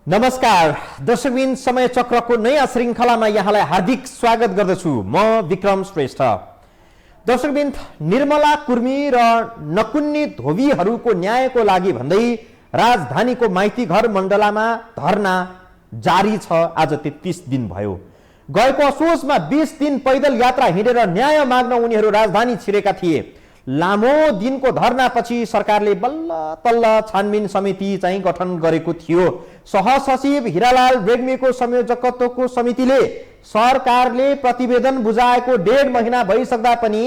नमस्कार दर्शकबिन समय चक्रको नयाँ श्रृङ्खलामा यहाँलाई हार्दिक स्वागत गर्दछु। म विक्रम श्रेष्ठ। दर्शकबिन निर्मला कुर्मी र नकुन्नी धोबीहरूको न्यायको लागि भन्दै राजधानीको माइती घर मण्डलामा धरना जारी छ। आज 33 दिन भयो। गएको असोजमा 20 दिन पैदल यात्रा हिँडेर न्याय माग्न उनीहरू राजधानी छिरेका थिए। लामो दिनको धरनापछि सरकारले बल्ल तल्ल छानबिन समिति चाहिँ गठन गरेको थियो। सहसचिव हिरालाल रेग्मीको संयोजकत्वको समितिले सरकारले प्रतिवेदन बुझाएको 1.5 महिना भइसक्दा पनि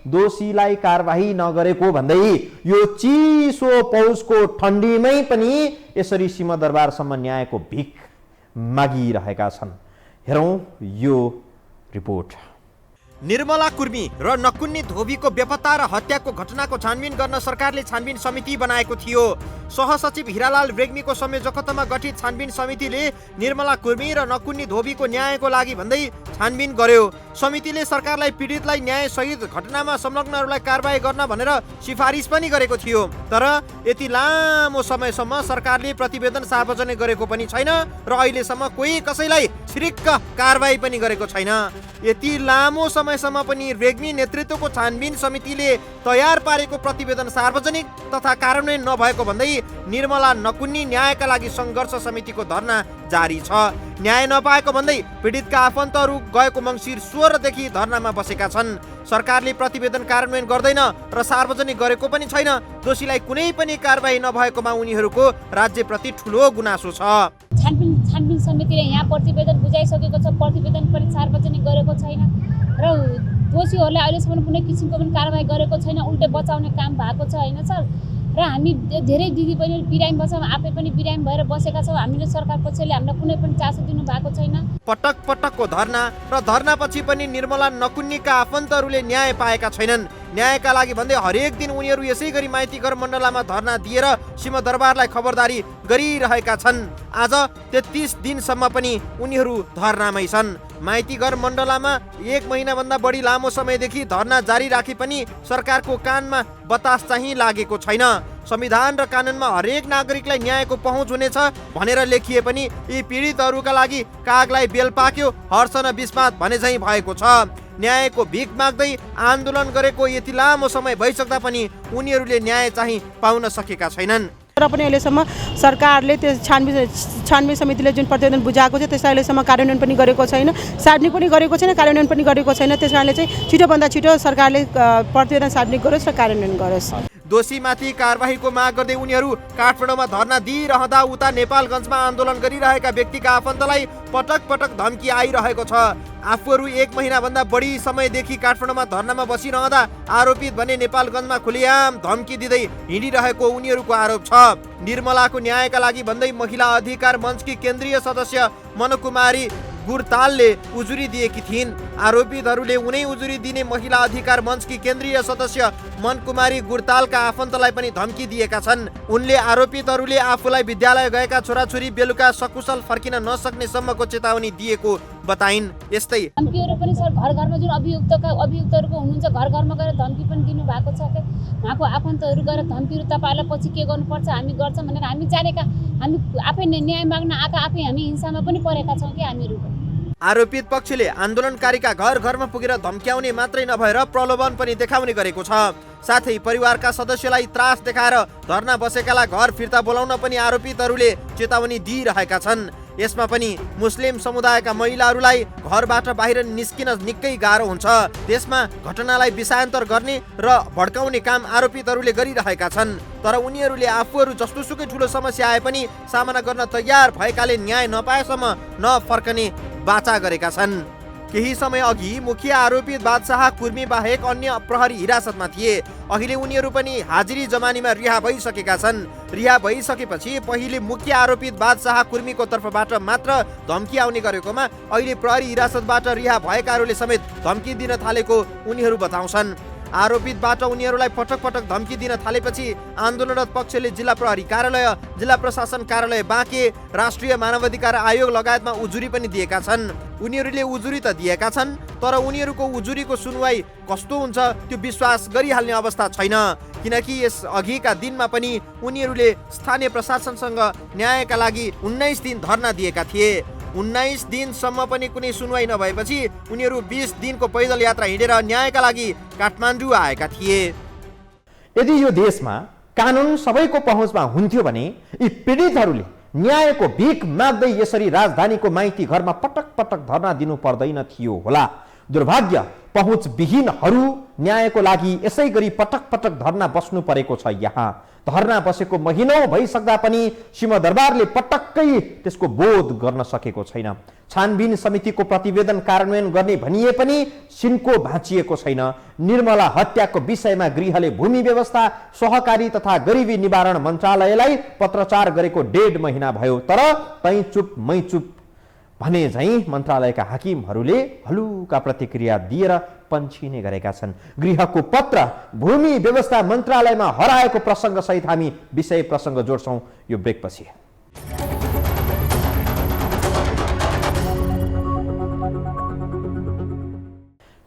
दोषीलाई कारबाही नगरेको भन्दै यो चिसो पौषको ठण्डीमै पनि यसरी सिंहदरबारसम्म न्यायको भिख मागिरहेका छन्। हेरौँ यो रिपोर्ट। निर्मला कुर्मी र नकुन्नी धोबीको बेपत्ता र हत्याको घटनाको छानबिन गर्न सरकारले छानबिन समिति बनाएको थियो। सहसचिव हिरालाल रेग्मीको संयोजकत्वमा गठित छानबिन समितिले निर्मला कुर्मी र नकुन्नी धोबीको न्यायको लागि भन्दै छानबिन गर्यो। समितिले सरकारलाई पीडितलाई न्याय सहित घटनामा संलग्नहरूलाई कारबाही गर्न भनेर सिफारिस पनि गरेको थियो। तर यति लामो समयसम्म सरकारले प्रतिवेदन सार्वजनिक गरेको पनि छैन र अहिलेसम्म कोही कसैलाई छिरिक्क कारबाही पनि गरेको छैन। यति लामो समयसम्म पनि रेग्मी नेतृत्वको छानबिन समितिले तयार पारेको प्रतिवेदन सार्वजनिक तथा कार्यान्वयन नभएको भन्दै निर्मला नकुन्नी न्यायका लागि सङ्घर्ष समितिको धरना जारी छ। न्याय नपाएको भन्दै पीडितका आफन्तहरू गएको मङ्सिर 16 देखि धरनामा बसेका छन्। सरकारले प्रतिवेदन कार्यान्वयन गर्दैन र सार्वजनिक गरेको पनि छैन। दोषीलाई कुनै पनि कारबाही नभएकोमा उनीहरूको राज्यप्रति ठुलो गुनासो छ। छानबिन समितिले यहाँ प्रतिवेदन बुझाइसकेको छ, प्रतिवेदन पनि सार्वजनिक गरेको छैन र दोषीहरूलाई अहिलेसम्म कुनै किसिमको पनि कारबाही गरेको छैन। उल्टे बचाउने काम भएको छ होइन सर। र हामी धेरै दिदी बहिनी बिरामी बस्छौँ, आफै पनि बिरामी भएर बसेका छौँ। हामीले सरकार पक्षले हामीलाई कुनै पनि चासो दिनु भएको छैन। पटक पटकको धरना र धरनापछि पनि निर्मला नकुन्नीका आफन्तहरूले न्याय पाएका छैनन्। न्यायका लागि भन्दै हरेक दिन उनीहरू यसै गरी माइती घर मण्डलामा धरना दिएर सिंहदरबारलाई खबरदारी गरिरहेका छन्। आज 33 दिनसम्म पनि उनीहरू धरनामै छन्। माइती घर मण्डलामा 1 महिनाभन्दा बढी लामो समयदेखि धरना जारी राखे पनि सरकारको कानमा बतास चाहिँ लागेको छैन। संविधान र कानुनमा हरेक नागरिकलाई न्यायको पहुँच हुनेछ भनेर लेखिए पनि यी पीडितहरूका लागि कागलाई बेल पाक्यो हर्ष न विस्मात भने चाहिँ भएको छ। न्यायको भिख माग्दै आन्दोलन गरेको यति लामो समय भइसक्दा पनि उनीहरूले न्याय चाहिँ पाउन सकेका छैनन्। तर पनि अहिलेसम्म सरकारले त्यो छानबिन समितिले जुन प्रतिवेदन बुझाएको छ त्यसलाई अहिलेसम्म कार्यान्वयन पनि गरेको छैन, सार्वजनिक पनि गरेको छैन, कार्यान्वयन पनि गरेको छैन। त्यस कारणले चाहिँ छिटोभन्दा छिटो सरकारले प्रतिवेदन सार्वजनिक गरोस् र कार्यान्वयन गरोस्। दोषीमाथि कारबाहीको माग गर्दै उनीहरू काठमाडौँमा धरना दिइरहँदा उता नेपालगञ्जमा आन्दोलन गरिरहेका व्यक्तिका आफन्तलाई पटक पटक धम्की आइरहेको छ। आफूहरू 1 महिनाभन्दा बढी समयदेखि काठमाडौँमा धरनामा बसिरहँदा आरोपित भने नेपालगञ्जमा खुलेआम धम्की दिँदै हिँडिरहेको उनीहरूको आरोप छ। निर्मलाको न्यायका लागि भन्दै महिला अधिकार मञ्चकी केन्द्रीय सदस्य मनकुमारी गुरतालले उजुरी दिएकी थिइन्। आरोपितहरूले उनै उजुरी दिने महिला अधिकार मञ्चकी केन्द्रीय सदस्य मनकुमारी गुरतालका आफन्तलाई पनि धम्की दिएका छन्। उनले आरोपितहरूले आफूलाई विद्यालय गएका छोराछोरी बेलुका सकुशल फर्किन नसक्ने सम्मको चेतावनी दिएको बताइन्। यस्तै धम्कीहरू पनि सर घर घरमा जुन अभियुक्तहरूको हुनुहुन्छ घर घरमा गएर धम्की पनि दिनु भएको छ कि उहाँको आफन्तहरू गएर धम्कीहरू तपाईँहरूलाई पछि के गर्नुपर्छ हामी गर्छौँ भनेर हामी जानेका, हामी आफै न्याय माग्न आएका, आफै हामी हिंसामा पनि परेका छौँ कि हामीहरू। आरोपित पक्षले आन्दोलनकारीका घर घरमा पुगेर धम्क्याउने मात्रै नभएर प्रलोभन पनि देखाउने गरेको छ। साथै परिवारका सदस्यलाई त्रास देखाएर धरना बसेकालाई घर फिर्ता बोलाउन पनि आरोपितहरूले चेतावनी दिइरहेका छन्। यसमा पनि मुस्लिम समुदायका महिलाहरूलाई घरबाट बाहिर निस्किन निकै गाह्रो हुन्छ। त्यसमा घटनालाई विषयान्तर गर्ने र भड्काउने काम आरोपितहरूले गरिरहेका छन्। तर उनीहरूले आफूहरू जस्तोसुकै ठुलो समस्या आए पनि सामना गर्न तयार भएकाले न्याय नपाएसम्म नफर्कने बाचा गरेका छन्। केही समय अघि मुख्य आरोपित बादशाह कुर्मी बाहेक अन्य प्रहरी हिरासतमा थिए। अहिले उनीहरू पनि हाजिरी जमानीमा रिहा भइसकेका छन्। रिहा भइसकेपछि पहिले मुख्य आरोपित बादशाह कुर्मीको तर्फबाट मात्र धम्की आउने गरेकोमा अहिले प्रहरी हिरासतबाट रिहा भएकाहरूले समेत धम्की दिन थालेको उनीहरू बताउँछन्। आरोपितबाट उनीहरूलाई पटक पटक धम्की दिन थालेपछि आन्दोलनरत पक्षले जिल्ला प्रहरी कार्यालय, जिल्ला प्रशासन कार्यालय बाँके, राष्ट्रिय मानवाधिकार आयोग लगायतमा उजुरी पनि दिएका छन्। उनीहरूले उजुरी त दिएका छन्, तर उनीहरूको उजुरीको सुनवाई कस्तो हुन्छ त्यो विश्वास गरिहाल्ने अवस्था छैन, किनकि यस अघिका दिनमा पनि उनीहरूले स्थानीय प्रशासनसँग न्यायका लागि 19 दिन धरना दिएका थिए। 19 दिनसम्म पनि कुनै सुनवाई नभएपछि उनीहरू 20 दिनको पैदल यात्रा हिँडेर न्यायका लागि काठमाडौँ आएका थिए। यदि यो देशमा कानुन सबैको पहुँचमा हुन्थ्यो भने यी पीडितहरूले न्यायको भिख माग्दै यसरी राजधानीको माइती घरमा पटक पटक धरना दिनु पर्दैन थियो होला। दुर्भाग्य पहुँचविहीनहरू न्यायको लागि यसै गरी पटक पटक धरना बस्नु परेको छ। यहाँ धरना बसेको महिनौं भइसक्दा पनि सिंहदरबारले पटक्कै त्यसको बोध गर्न सकेको छैन। छानबिन समितिको प्रतिवेदन कार्यान्वयन गर्ने भनिए पनि सिन्को भाँचिएको छैन। निर्मला हत्याको विषयमा गृहले भूमि व्यवस्था, सहकारी तथा गरिबी निवारण मन्त्रालयलाई पत्रचार गरेको 1.5 महिना भयो, तर तै चुप मै चुप भने झैं मन्त्रालयका हाकिमहरूले हलुका प्रतिक्रिया दिएर पन्छिने गरेका छन्। गृहको पत्र भूमि व्यवस्था मन्त्रालयमा हराएको प्रसङ्ग सहित हामी विषय प्रसङ्ग जोड्छौं यो ब्रेकपछि।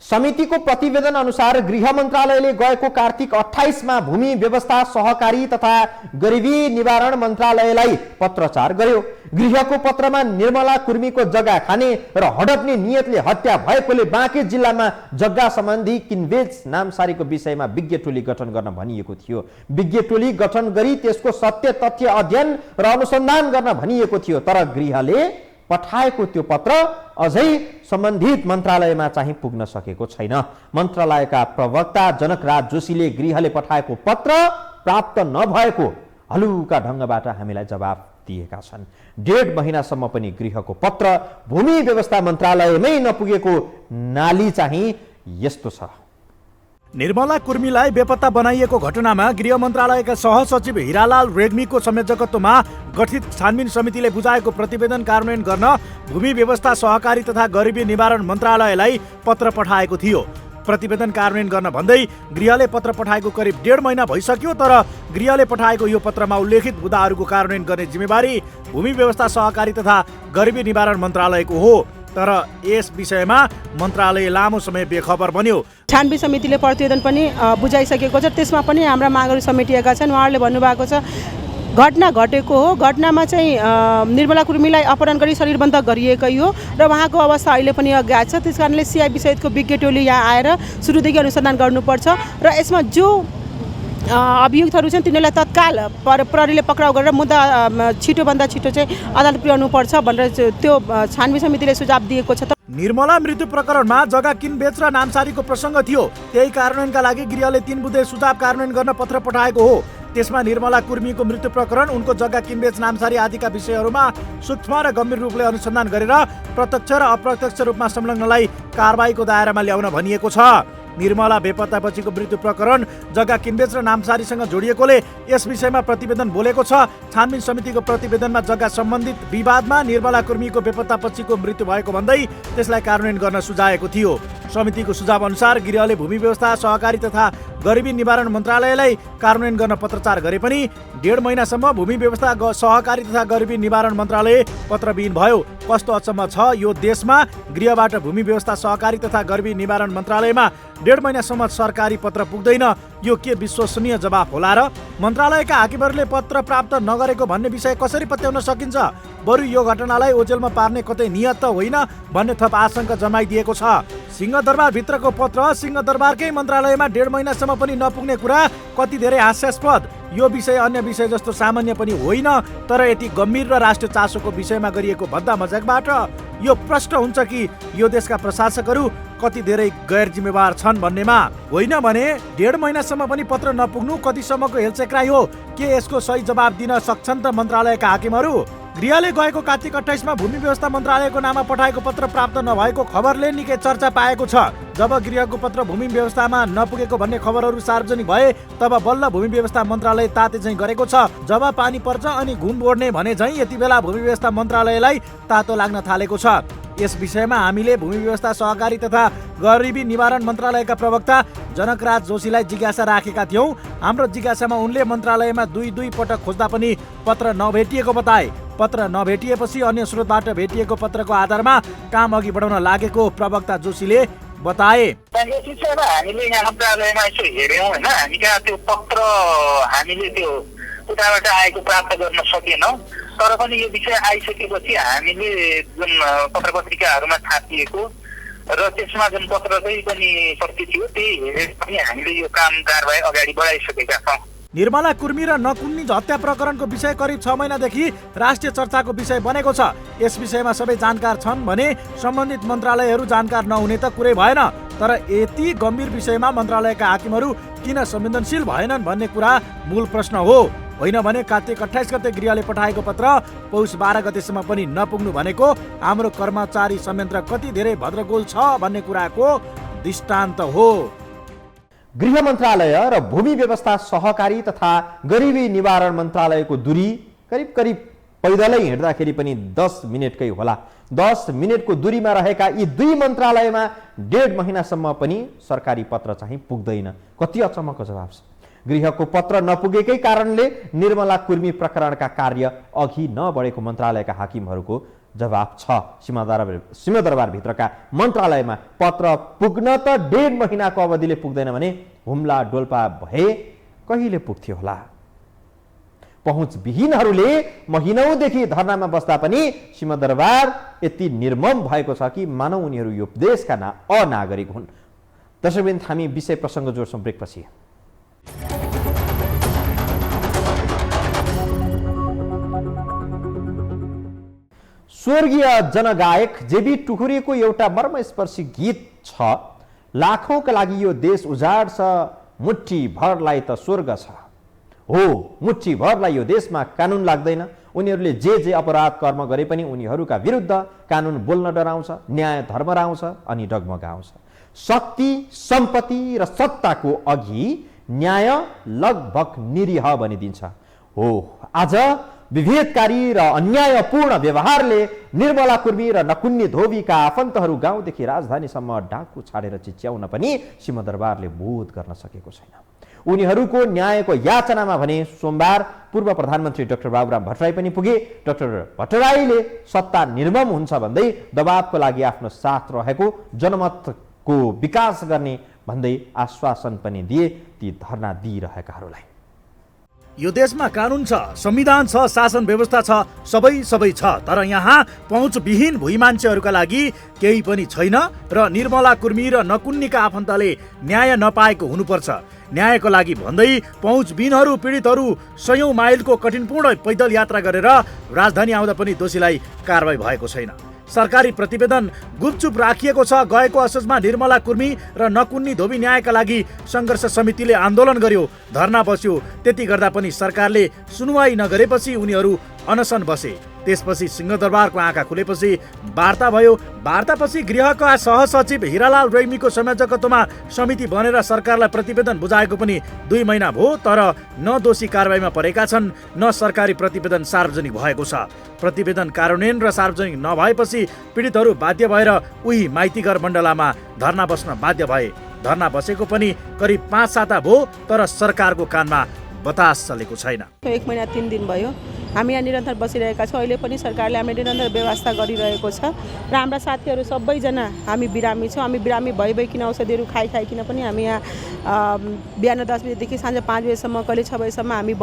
समितिको प्रतिवेदन अनुसार गृह मन्त्रालयले गएको कार्तिक 28 मा भूमि व्यवस्था, सहकारी तथा गरिबी निवारण मन्त्रालयलाई पत्रचार गर्यो। गृहको पत्रमा निर्मला कुर्मीको जग्गा खाने र हडप्ने नियतले हत्या भएकोले बाँके जिल्लामा जग्गा सम्बन्धी किनबेच नामसारीको विषयमा विज्ञ टोली गठन गर्न भनिएको थियो। विज्ञ टोली गठन गरी त्यसको सत्य तथ्य अध्ययन र अनुसन्धान गर्न भनिएको थियो, तर गृहले पठाएको त्यो पत्र अझै सम्बन्धित मन्त्रालयमा चाहिँ पुग्न सकेको छैन। मन्त्रालयका प्रवक्ता जनकराज जोशीले गृहले पठाएको पत्र प्राप्त नभएको हलुका ढङ्गबाट हामीलाई जवाफ दिएका छन्। 1.5 महिनासम्म पनि गृहको पत्र भूमि व्यवस्था मन्त्रालयमै नपुगेको नाली चाहिँ यस्तो छ। निर्मला कुर्मीलाई बेपत्ता बनाइएको घटनामा गृह मन्त्रालयका सहसचिव हिरालाल रेग्मीको संयोजकत्वमा गठित छानबिन समितिले बुझाएको प्रतिवेदन कार्यान्वयन गर्न भूमि व्यवस्था, सहकारी तथा गरिबी निवारण मन्त्रालयलाई पत्र पठाएको थियो। प्रतिवेदन कार्यान्वयन गर्न भन्दै गृहले पत्र पठाएको करिब 1.5 महिना भइसक्यो, तर गृहले पठाएको यो पत्रमा उल्लेखित मुद्दाहरूको कार्यान्वयन गर्ने जिम्मेवारी भूमि व्यवस्था, सहकारी तथा गरिबी निवारण मन्त्रालयको हो। तर यस विषयमा मन्त्रालय लामो समय बेखबर बन्यो। छानबिन समितिले प्रतिवेदन पनि बुझाइसकेको छ, त्यसमा पनि हाम्रा मागहरू समेटिएका छन्। उहाँहरूले भन्नुभएको छ घटना घटेको हो, घटनामा चाहिँ निर्मला कुर्मीलाई अपहरण गरी शरीरबन्ध गरिएकै हो र उहाँको अवस्था अहिले पनि अज्ञात छ। त्यस कारणले सिआइबी सहितको विज्ञ टोली यहाँ आएर सुरुदेखि अनुसन्धान गर्नुपर्छ र यसमा जो अभियुक्तहरू छन् तिनीहरूलाई तत्काल प्रहरीले पक्राउ गरेर मुद्दा छिटोभन्दा छिटो चाहिँ अदालत पुर्याउनुपर्छ भनेर त्यो छानबिन समितिले सुझाव दिएको छ। निर्मला मृत्यु प्रकरणमा जग्गा किनबेच र नामसारीको प्रसङ्ग थियो, त्यही कार्यान्वयनका लागि गृहले 3 बुँदे सुझाव कार्यान्वयन गर्न पत्र पठाएको हो। त्यसमा निर्मला कुर्मीको मृत्यु प्रकरण, उनको जग्गा किनबेच, नामसारी आदिका विषयहरूमा सूक्ष्म र गम्भीर रूपले अनुसन्धान गरेर प्रत्यक्ष र अप्रत्यक्ष रूपमा संलग्नलाई कारबाहीको दायरामा ल्याउन भनिएको छ। निर्मला बेपत्तापछिको मृत्यु प्रकरण जग्गा किनबेच र नामसारीसँग जोडिएकोले यस विषयमा प्रतिवेदन बोलेको छ। छानबिन समितिको प्रतिवेदनमा जग्गा सम्बन्धित विवादमा निर्मला कुर्मीको बेपत्तापछिको मृत्यु भएको भन्दै त्यसलाई कार्यान्वयन गर्न सुझाएको थियो। समितिको सुझाव अनुसार गृहले भूमि व्यवस्था, सहकारी तथा गरिबी निवारण मन्त्रालयलाई कार्यान्वयन गर्न पत्रचार गरे पनि 1.5 महिनासम्म भूमि व्यवस्था, सहकारी तथा गरिबी निवारण मन्त्रालय पत्रविहीन भयो। कस्तो अचम्म छ, यो देशमा गृहबाट भूमि व्यवस्था, सहकारी तथा गरिबी निवारण मन्त्रालयमा 1.5 महिनासम्म सरकारी पत्र पुग्दैन। यो के विश्वसनीय जवाफ होला र? मन्त्रालयका हाकिमहरूले पत्र प्राप्त नगरेको भन्ने विषय कसरी पत्याउन सकिन्छ? बरु यो घटनालाई ओझेलमा पार्ने कतै नियत त होइन भन्ने थप आशंका जमाइदिएको छ। सिंहदरबारभित्रको पत्र सिंहदरबारकै मन्त्रालयमा 1.5 महिनासम्म पनि नपुग्ने कुरा कति धेरै हास्यास्पद। यो विषय अन्य विषय जस्तो सामान्य पनि होइन, तर यति गम्भीर र राष्ट्रिय चासोको विषयमा गरिएको भद्दा मजाकबाट यो प्रश्न हुन्छ कि यो देशका प्रशासकहरू कति धेरै गैर जिम्मेवार छन् भन्नेमा। होइन भने 1.5 महिनासम्म पनि पत्र नपुग्नु कतिसम्मको हेलचेक्राइ हो? के यसको सही जवाब दिन सक्छन् त मन्त्रालयका हाकिमहरू? गृहले गएको कार्तिक 28 मा भूमि व्यवस्था मन्त्रालयको नाममा पठाएको पत्र प्राप्त नभएको खबरले निकै चर्चा पाएको छ। जब गृहको पत्र भूमि व्यवस्थामा नपुगेको भन्ने खबरहरू सार्वजनिक भए तब बल्ल भूमि व्यवस्था मन्त्रालय ताते झैं गरेको छ। जब पानी पर्छ अनि घुम बोड्ने भने झैं यति बेला भूमि व्यवस्था मन्त्रालयलाई तातो लाग्न थालेको छ। यस विषयमा हामीले भूमि व्यवस्था सहकारी तथा गरिबी निवारण मन्त्रालयका प्रवक्ता जनकराज जोशीलाई जिज्ञासा राखेका थियौँ। हाम्रो जिज्ञासामा उनले मन्त्रालयमा दुई पटक खोज्दा पनि पत्र नभेटिएको बताए। पत्र नभेटिएपछि अन्य स्रोतबाट भेटिएको पत्रको आधारमा काम अघि बढाउन लागेको प्रवक्ता जोशीले बताए। यो विषयमा हामीले यहाँ मन्त्रालयमा यसो हेऱ्यौँ होइन, हामी कहाँ त्यो पत्र हामीले त्यो उताबाट आएको प्राप्त गर्न सकेनौँ। तर पनि यो विषय आइसकेपछि हामीले जुन पत्र पत्रिकाहरूमा छापिएको र त्यसमा जुन पत्र चाहिँ पनि प्रति थियो त्यही हेरेर पनि हामीले यो काम कारबाही अगाडि बढाइसकेका छौँ। निर्मला कुर्मी र नकुन्नी हत्या प्रकरणको विषय करिब 6 महिनादेखि राष्ट्रिय चर्चाको विषय बनेको छ। यस विषयमा सबै जानकार छन् भने सम्बन्धित मन्त्रालयहरू जानकार नहुने त कुरै भएन। तर यति गम्भीर विषयमा मन्त्रालयका हाकिमहरू किन संवेदनशील भएनन् भन्ने कुरा मूल प्रश्न हो। होइन भने कार्तिक 28 गते गृहले पठाएको पत्र पौष 12 गतेसम्म पनि नपुग्नु भनेको हाम्रो कर्मचारी संयन्त्र कति धेरै भद्रगोल छ भन्ने कुराको दृष्टान्त हो। गृह मन्त्रालय र भूमि व्यवस्था सहकारी तथा गरिबी निवारण मन्त्रालयको दूरी करिब पैदलै हिँड्दाखेरि पनि 10 मिनेटकै होला। 10 मिनेटको दूरीमा रहेका यी दुई मन्त्रालयमा 1.5 महिनासम्म पनि सरकारी पत्र चाहिँ पुग्दैन। कति अचम्मको जवाब छ। गृहको पत्र नपुगेकै कारणले निर्मला कुर्मी प्रकरणका कार्य अघि नबढेको मन्त्रालयका हाकिमहरूको जवाब छ। सिंहदरबारभित्रका मन्त्रालयमा पत्र पुग्न त 1.5 महिनाको अवधिले पुग्दैन भने हुम्ला डोल्पा भए कहिले पुग्थ्यो होला। पहुँचविहीनहरूले महिनौदेखि धरनामा बस्दा पनि सिंहदरबार यति निर्मम भएको छ कि मानौ उनीहरू यो देशका अनागरिक हुन्। दर्शकवृन्द, हामी विषय प्रसङ्ग जोड्छौँ ब्रेकपछि। स्वर्गीय जनगायक जेबी टुकुरेको एउटा मर्मस्पर्शी गीत छ, लाखौंका लागि यो देश उजाड छ, मुट्ठी भरलाई त स्वर्ग छ। हो, मुट्ठी भरलाई यो देशमा कानुन लाग्दैन। उनीहरूले जे अपराध कर्म गरे पनि उनीहरूका विरुद्ध कानुन बोल्न डराउँछ, न्याय धर्म राउँछ अनि डगमगाउँछ। शक्ति, सम्पत्ति र सत्ताको अघि न्याय लगभग निरीह बनिदिन्छ। हो, आज विभेदकारी र अन्यायपूर्ण व्यवहारले निर्मला कुर्मी र नकुन्नी धोबीका आफन्तहरू गाउँदेखि राजधानीसम्म डाकु छाडेर चिच्याउन पनि सिंहदरबारले बोध गर्न सकेको छैन। उनीहरूको न्यायको याचनामा भने सोमबार पूर्व प्रधानमन्त्री डाक्टर बाबुराम भट्टराई पनि पुगे। डाक्टर भट्टराईले सत्ता निर्मम हुन्छ भन्दै दबावको लागि आफ्नो साथ रहेको जनमतको विकास गर्ने भन्दै आश्वासन पनि दिए ती धरना दिइरहेकाहरूलाई। यो देशमा कानुन छ, संविधान छ, शासन व्यवस्था छ, सबै छ। तर यहाँ पहुँचविहीन भुइँ मान्छेहरूका लागि केही पनि छैन र निर्मला कुर्मी र नकुन्नीका आफन्तले न्याय नपाएको हुनुपर्छ। न्यायको लागि भन्दै पहुँचविहीनहरू, पीडितहरू सयौं माइलको कठिनपूर्ण पैदल यात्रा गरेर राजधानी आउँदा पनि दोषीलाई कारबाही भएको छैन। सरकारी प्रतिवेदन गुपचुप राखिएको छ। गएको असोजमा निर्मला कुर्मी र नकुन्नी धोबी न्यायका लागि सङ्घर्ष समितिले आन्दोलन गर्यो, धरना बस्यो। त्यति गर्दा पनि सरकारले सुनवाई नगरेपछि उनीहरू अनसन बसे। त्यसपछि सिंहदरबारको आँखा खुलेपछि वार्ता भयो। वार्तापछि गृहका सहसचिव हिरालाल रेग्मीको संयोजकत्वमा समिति बनेर सरकारलाई प्रतिवेदन बुझाएको पनि 2 महिना भयो। तर न दोषी कारबाहीमा परेका छन्, न सरकारी प्रतिवेदन सार्वजनिक भएको छ। प्रतिवेदन कार्यान्वयन र सार्वजनिक नभएपछि पीडितहरू बाध्य भएर उही माइतीघर मण्डलामा धरना बस्न बाध्य भए। धरना बसेको पनि करिब 5 साता भयो, तर सरकारको कानमा बतास चलेको छैन। 1 महिना 3 दिन भयो हामी यहाँ निरन्तर बसिरहेका छौँ। अहिले पनि सरकारले हामीले निरन्तर व्यवस्था गरिरहेको छ र हाम्रा साथीहरू सबैजना हामी बिरामी छौँ। हामी बिरामी भइकन औषधिहरू खाइकन पनि हामी यहाँ बिहान 10 बजेदेखि साँझ 5 बजेसम्म, कहिले 6 बजेसम्म हामी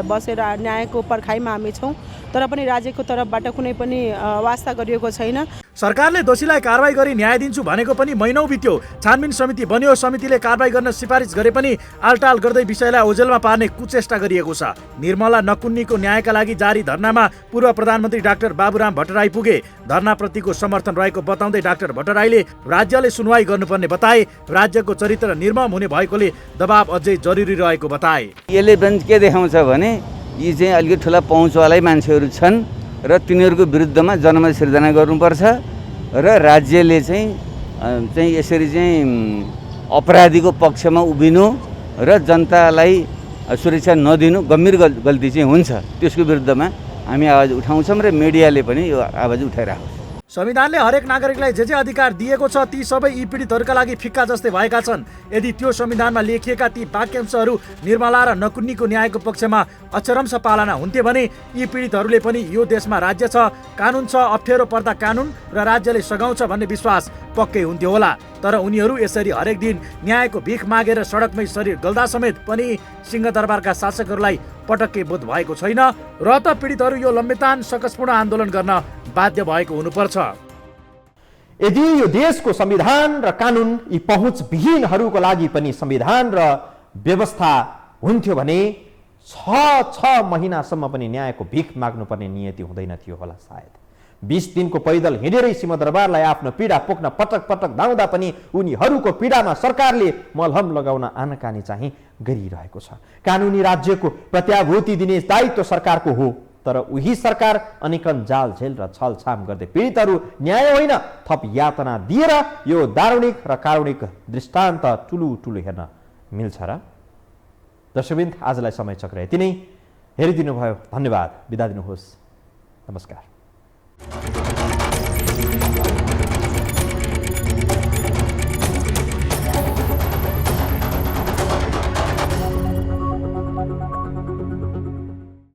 बसेर न्यायको पर्खाइमा हामी छौँ। तर पनि राज्यको तर्फबाट कुनै पनि वास्ता गरिएको छैन। सरकारले दोषीलाई कारबाही गरी न्याय दिन्छु भनेको पनि महिनौ बित्यो। छानबिन समिति बन्यो, समितिले कारबाही गर्न सिफारिस गरे पनि आलटाल गर्दै विषयलाई ओझेलमा पार्ने कुचेष्टा गरिएको छ। निर्मला नकुन्नीको न्यायका लागि जारी धरनामा पूर्व प्रधानमन्त्री डाक्टर बाबुराम भट्टराई पुगे। धरनाप्रतिको समर्थन रहेको बताउँदै डाक्टर भट्टराईले राज्यले सुनवाई गर्नुपर्ने बताए। राज्यको चरित्र निर्मम हुने भएकोले दबाब अझै जरुरी रहेको बताए। यसले पनि के देखाउँछ भने यी चाहिँ अलिकति ठुला पहुँचवालै मान्छेहरू छन् र तिनीहरूको विरुद्धमा जनमत सिर्जना गर्नुपर्छ र राज्यले चाहिँ यसरी चाहिँ अपराधीको पक्षमा उभिनु र जनतालाई सुरक्षा नदिनु गम्भीर गल्ती चाहिँ हुन्छ। त्यसको विरुद्धमा हामी आवाज उठाउँछौँ र मिडियाले पनि यो आवाज उठाइरहेको छ। संविधानले हरेक नागरिकलाई जे जे अधिकार दिएको छ ती सबै यी पीडितहरूका लागि फिक्का जस्तै भएका छन्। यदि त्यो संविधानमा लेखिएका ती वाक्यांशहरू निर्मला र नकुन्नीको न्यायको पक्षमा अक्षरंश पालना हुन्थे भने यी पीडितहरूले पनि यो देशमा राज्य छ, कानुन छ, अप्ठ्यारो पर्दा कानुन र राज्यले सघाउँछ भन्ने विश्वास पक्कै हुन्थ्यो होला। तर उनीहरू यसरी हरेक दिन न्यायको भिख मागेर सडकमै शरीर गल्दा समेत पनि सिंहदरबारका शासकहरूलाई पटक्कै बोध भएको छैन र त पीडितहरू यो लम्बितान सकसपूर्ण आन्दोलन गर्न बाध्य भएको हुनुपर्छ। यदि यो देशको संविधान र कानुन यी पहुँचविहीनहरूको लागि पनि संविधान र व्यवस्था हुन्थ्यो भने 6 महिनासम्म पनि न्यायको भिख माग्नुपर्ने नियति हुँदैन थियो होला। सायद 20 दिनको पैदल हिँडेरै सिंहदरबारलाई आफ्नो पीडा पोख्न पटक पटक धाउँदा पनि उनीहरूको पीडामा सरकारले मलहम लगाउन आनाकानी चाहिँ गरिरहेको छ। कानुनी राज्यको प्रत्याभूति दिने दायित्व सरकारको हो, तर उही सरकार अनेकन जालझेल र छलछाम गर्दै पीडितहरू न्याय होइन थप यातना दिएर यो दारुणिक र कारुणिक दृष्टान्त ठुलो हेर्न मिल्छ र? दर्शकवृन्द, आजलाई समय चक्र यति नै। हेरिदिनु भयो, धन्यवाद। बिदा दिनुहोस्। नमस्कार।